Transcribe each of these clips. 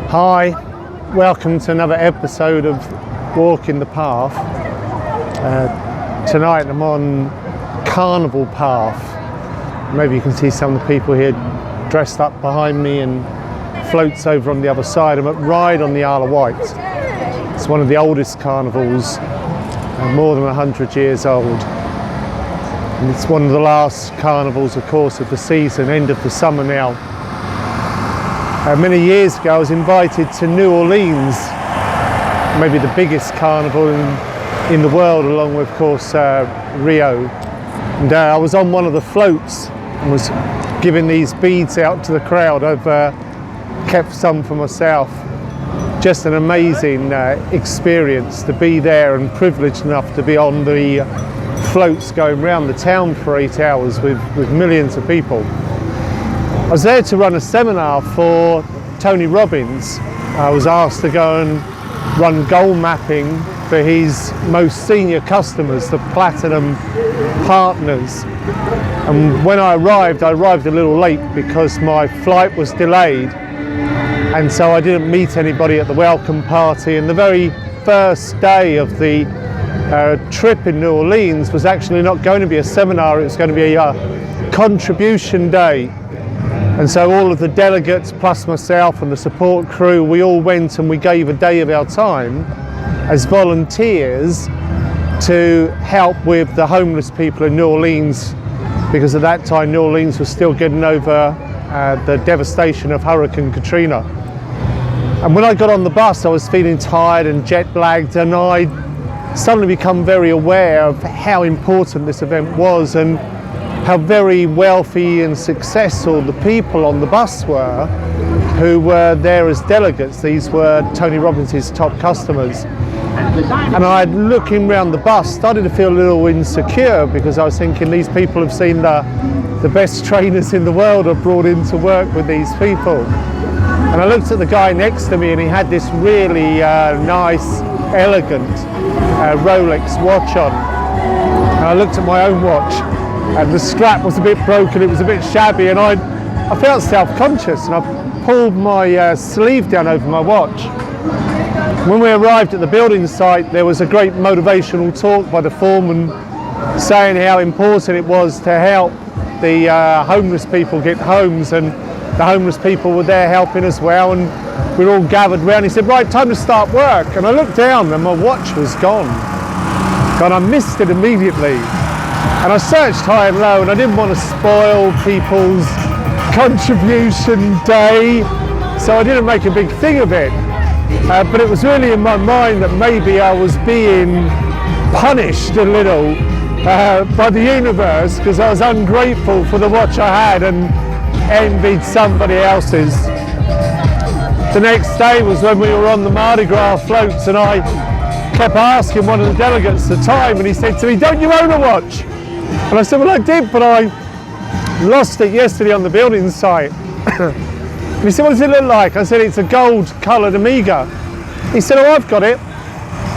Hi, welcome to another episode of Walking the Path. Tonight I'm on Carnival Path. Maybe you can see some of the people here dressed up behind me and floats over on the other side. I'm at Ryde on the Isle of Wight. It's one of the oldest carnivals, more than 100 years old. And it's one of the last carnivals, of course, of the season, end of the summer now. Many years ago I was invited to New Orleans, maybe the biggest carnival in the world, along with, of course, Rio. And I was on one of the floats and was giving these beads out to the crowd. I've kept some for myself. Just an amazing experience to be there, and privileged enough to be on the floats going around the town for 8 hours with millions of people. I was there to run a seminar for Tony Robbins. I was asked to go and run goal mapping for his most senior customers, the platinum partners. And when I arrived a little late because my flight was delayed, and so I didn't meet anybody at the welcome party. And the very first day of the trip in New Orleans was actually not going to be a seminar, it was going to be a contribution day. And so all of the delegates, plus myself and the support crew, we all went and we gave a day of our time as volunteers to help with the homeless people in New Orleans, because at that time New Orleans was still getting over the devastation of Hurricane Katrina. And when I got on the bus, I was feeling tired and jet lagged, and I suddenly become very aware of how important this event was and how very wealthy and successful the people on the bus were who were there as delegates. These were Tony Robbins' top customers. And I, looking around the bus, started to feel a little insecure, because I was thinking these people have seen the best trainers in the world are brought in to work with these people. And I looked at the guy next to me, and he had this really nice, elegant Rolex watch on. And I looked at my own watch, and the strap was a bit broken, it was a bit shabby, and I felt self-conscious, and I pulled my sleeve down over my watch. When we arrived at the building site, there was a great motivational talk by the foreman saying how important it was to help the homeless people get homes, and the homeless people were there helping as well, and we were all gathered round. He said, right, time to start work. And I looked down and my watch was gone. And I missed it immediately. And I searched high and low, and I didn't want to spoil people's contribution day, so I didn't make a big thing of it. But it was really in my mind that maybe I was being punished a little by the universe, because I was ungrateful for the watch I had and envied somebody else's. The next day was when we were on the Mardi Gras floats, and I kept asking one of the delegates the time, and he said to me, don't you own a watch? And I said, well, I did, but I lost it yesterday on the building site. And he said, what does it look like? I said, it's a gold coloured Omega. He said, oh, I've got it.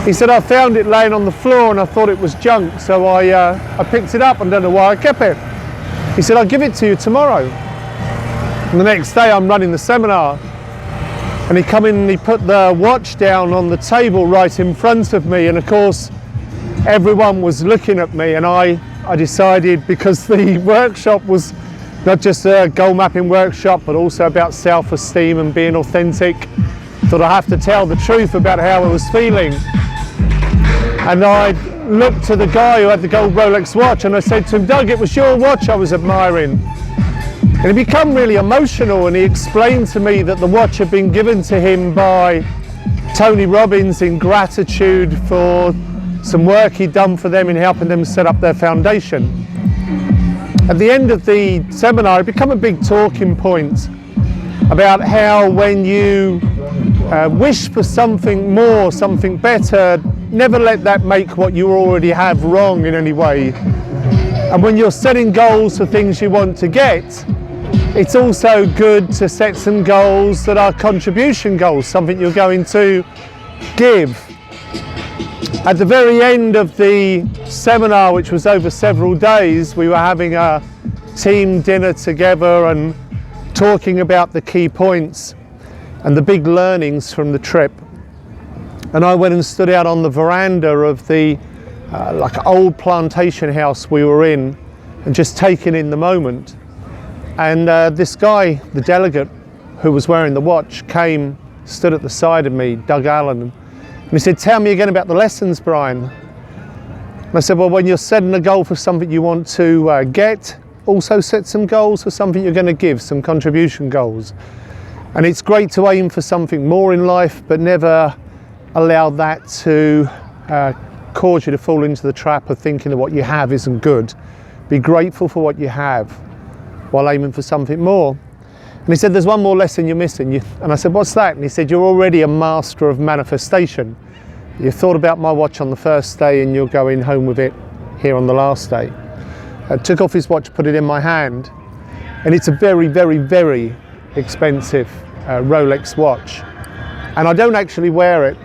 He said, I found it laying on the floor and I thought it was junk, so I picked it up and don't know why I kept it. He said, I'll give it to you tomorrow. And the next day I'm running the seminar, and he come in and he put the watch down on the table right in front of me, and of course everyone was looking at me, and I decided, because the workshop was not just a goal mapping workshop but also about self-esteem and being authentic, thought I have to tell the truth about how I was feeling. And I looked to the guy who had the gold Rolex watch, and I said to him, Doug, it was your watch I was admiring. And he became really emotional, and he explained to me that the watch had been given to him by Tony Robbins in gratitude for some work he'd done for them in helping them set up their foundation. At the end of the seminar, it became a big talking point about how when you wish for something more, something better, never let that make what you already have wrong in any way. And when you're setting goals for things you want to get, it's also good to set some goals that are contribution goals, something you're going to give. At the very end of the seminar, which was over several days, we were having a team dinner together and talking about the key points. and the big learnings from the trip. And I went and stood out on the veranda of the like old plantation house we were in, and just taking in the moment. And this guy, the delegate who was wearing the watch, came, stood at the side of me, Doug Allen, and he said, "Tell me again about the lessons, Brian." And I said, "Well, when you're setting a goal for something you want to get, also set some goals for something you're going to give, some contribution goals. And it's great to aim for something more in life, but never allow that to cause you to fall into the trap of thinking that what you have isn't good. Be grateful for what you have while aiming for something more." And he said, "There's one more lesson you're missing." And I said, "What's that?" And he said, "You're already a master of manifestation. You thought about my watch on the first day and you're going home with it here on the last day." I took off his watch, put it in my hand, and it's a very, very, very expensive Rolex watch. And I don't actually wear it.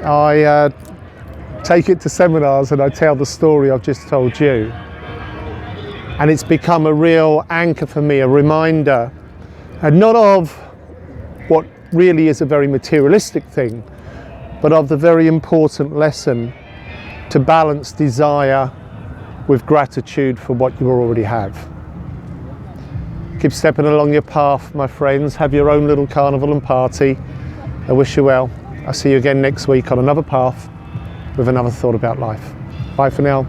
I take it to seminars and I tell the story I've just told you. And it's become a real anchor for me, a reminder, and not of what really is a very materialistic thing, but of the very important lesson to balance desire with gratitude for what you already have. Keep stepping along your path, my friends. Have your own little carnival and party. I wish you well. I'll see you again next week on another path with another thought about life. Bye for now.